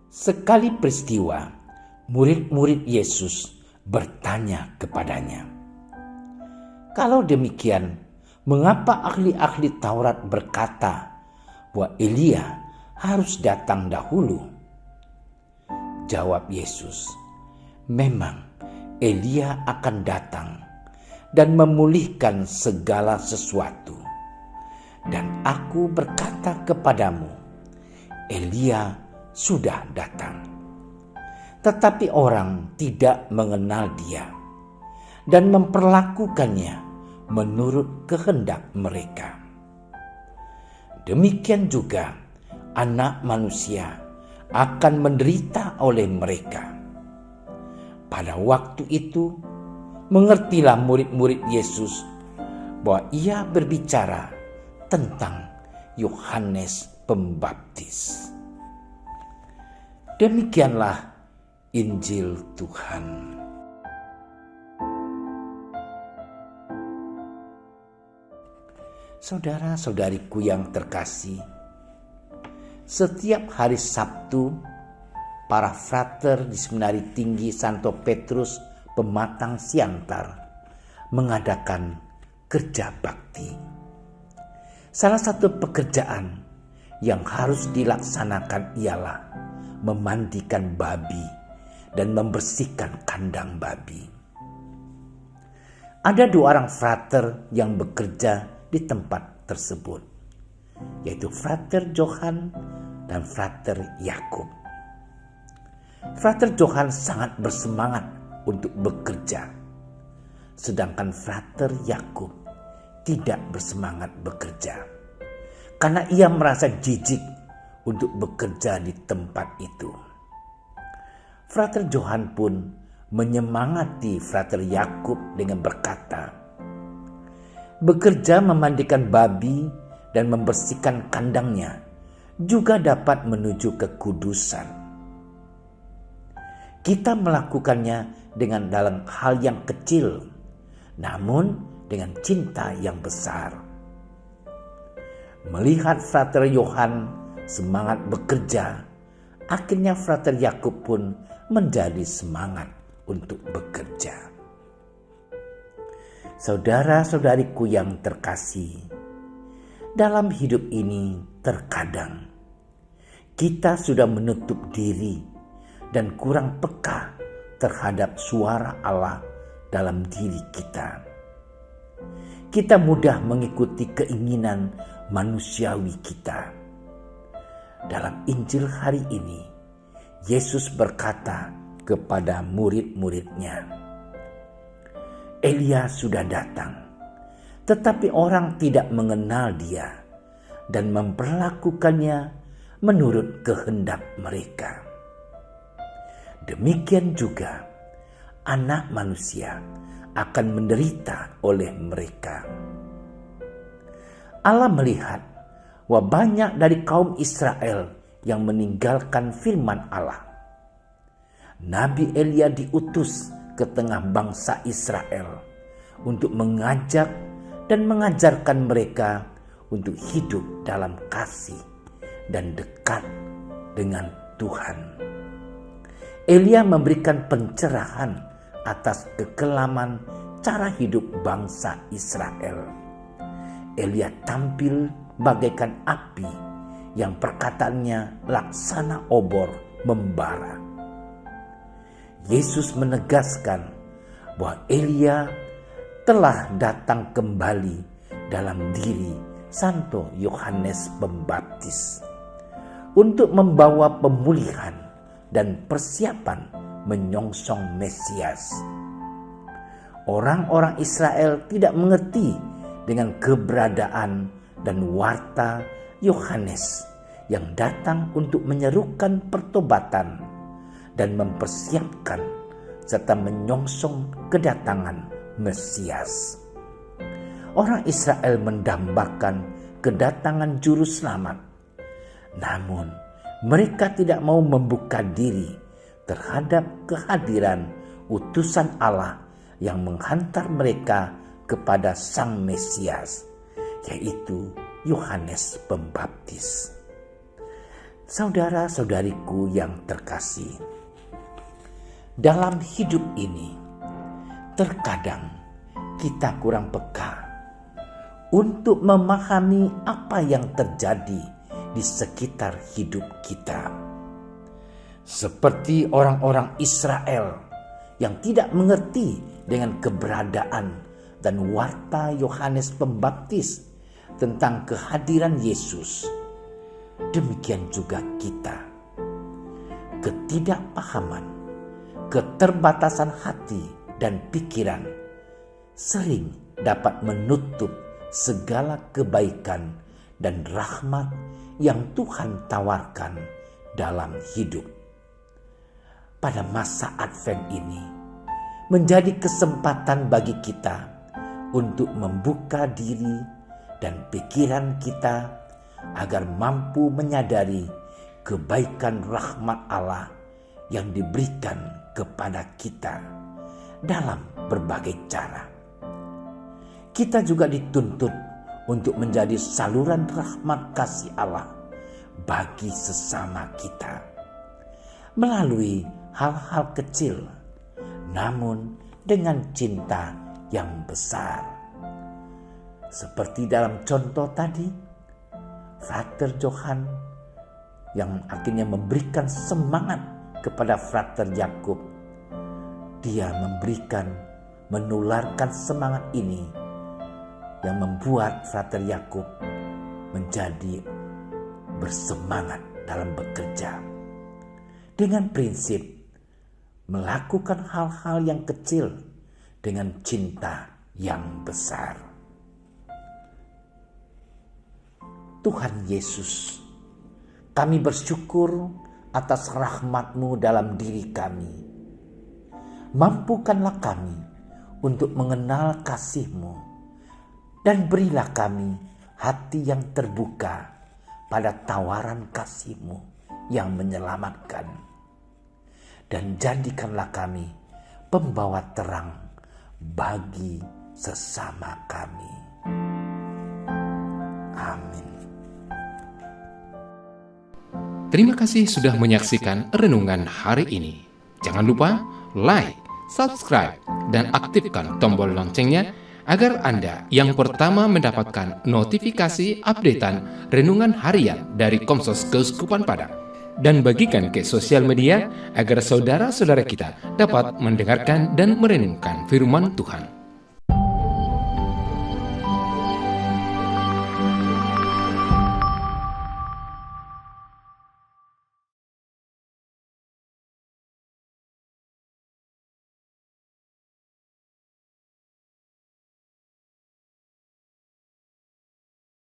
Sekali peristiwa, murid-murid Yesus bertanya kepadanya, "Kalau demikian, mengapa ahli-ahli Taurat berkata bahwa Elia harus datang dahulu?" Jawab Yesus, "Memang Elia akan datang dan memulihkan segala sesuatu. Dan aku berkata kepadamu, Elia sudah datang. Tetapi orang tidak mengenal dia dan memperlakukannya menurut kehendak mereka. Demikian juga Anak Manusia akan menderita oleh mereka." Pada waktu itu, mengertilah murid-murid Yesus bahwa ia berbicara tentang Yohanes Pembaptis. Demikianlah Injil Tuhan. Saudara-saudariku yang terkasih, setiap hari Sabtu, para frater di Seminari Tinggi Santo Petrus Pematang Siantar mengadakan kerja bakti. Salah satu pekerjaan yang harus dilaksanakan ialah memandikan babi dan membersihkan kandang babi. Ada 2 orang frater yang bekerja di tempat tersebut, yaitu Frater Johann dan Frater Yakub. Frater Johann sangat bersemangat untuk bekerja, sedangkan Frater Yakub tidak bersemangat bekerja karena ia merasa jijik untuk bekerja di tempat itu. Frater Johann pun menyemangati Frater Yakub dengan berkata, "Bekerja memandikan babi dan membersihkan kandangnya juga dapat menuju kekudusan. Kita melakukannya dengan dalam hal yang kecil, namun dengan cinta yang besar." Melihat Frater Johann semangat bekerja, akhirnya Frater Yakub pun menjadi semangat untuk bekerja. Saudara-saudariku yang terkasih, dalam hidup ini terkadang kita sudah menutup diri dan kurang peka terhadap suara Allah dalam diri kita. Kita mudah mengikuti keinginan manusiawi kita. Dalam Injil hari ini, Yesus berkata kepada murid-muridnya, "Elia sudah datang, tetapi orang tidak mengenal dia dan memperlakukannya menurut kehendak mereka. Demikian juga Anak Manusia akan menderita oleh mereka." Allah melihat bahwa banyak dari kaum Israel yang meninggalkan firman Allah. Nabi Elia diutus ke tengah bangsa Israel untuk mengajak dan mengajarkan mereka untuk hidup dalam kasih dan dekat dengan Tuhan. Elia memberikan pencerahan atas kekelaman cara hidup bangsa Israel. Elia tampil bagaikan api yang perkataannya laksana obor membara. Yesus menegaskan bahwa Elia telah datang kembali dalam diri Santo Yohanes Pembaptis untuk membawa pemulihan dan persiapan menyongsong Mesias. orang-orang Israel tidak mengerti dengan keberadaan dan warta Yohanes yang datang untuk menyerukan pertobatan dan mempersiapkan serta menyongsong kedatangan Mesias. Orang Israel mendambakan kedatangan juru selamat, namun mereka tidak mau membuka diri terhadap kehadiran utusan Allah yang menghantar mereka kepada Sang Mesias, yaitu Yohanes Pembaptis. Saudara-saudariku yang terkasih, dalam hidup ini terkadang kita kurang peka untuk memahami apa yang terjadi di sekitar hidup kita. Seperti orang-orang Israel yang tidak mengerti dengan keberadaan dan warta Yohanes Pembaptis tentang kehadiran Yesus, demikian juga kita. Ketidakpahaman, keterbatasan hati dan pikiran sering dapat menutup segala kebaikan dan rahmat yang Tuhan tawarkan dalam hidup. Pada masa Advent ini menjadi kesempatan bagi kita untuk membuka diri dan pikiran kita agar mampu menyadari kebaikan rahmat Allah yang diberikan kepada kita dalam berbagai cara. Kita juga dituntut untuk menjadi saluran rahmat kasih Allah bagi sesama kita melalui hal-hal kecil, namun dengan cinta yang besar. Seperti dalam contoh tadi, Frater Johan yang akhirnya memberikan semangat kepada Frater Yakub. Dia menularkan semangat ini yang membuat Frater Yakub menjadi bersemangat dalam bekerja dengan prinsip melakukan hal-hal yang kecil dengan cinta yang besar. Tuhan Yesus, kami bersyukur atas rahmat-Mu dalam diri kami. Mampukanlah kami untuk mengenal kasih-Mu dan berilah kami hati yang terbuka pada tawaran kasih-Mu yang menyelamatkan. Dan jadikanlah kami pembawa terang bagi sesama kami. Amin. Terima kasih sudah menyaksikan renungan hari ini. Jangan lupa like, subscribe, dan aktifkan tombol loncengnya agar Anda yang pertama mendapatkan notifikasi updatean renungan harian dari Komsos Keuskupan Padang. Dan bagikan ke sosial media agar saudara-saudara kita dapat mendengarkan dan merenungkan firman Tuhan.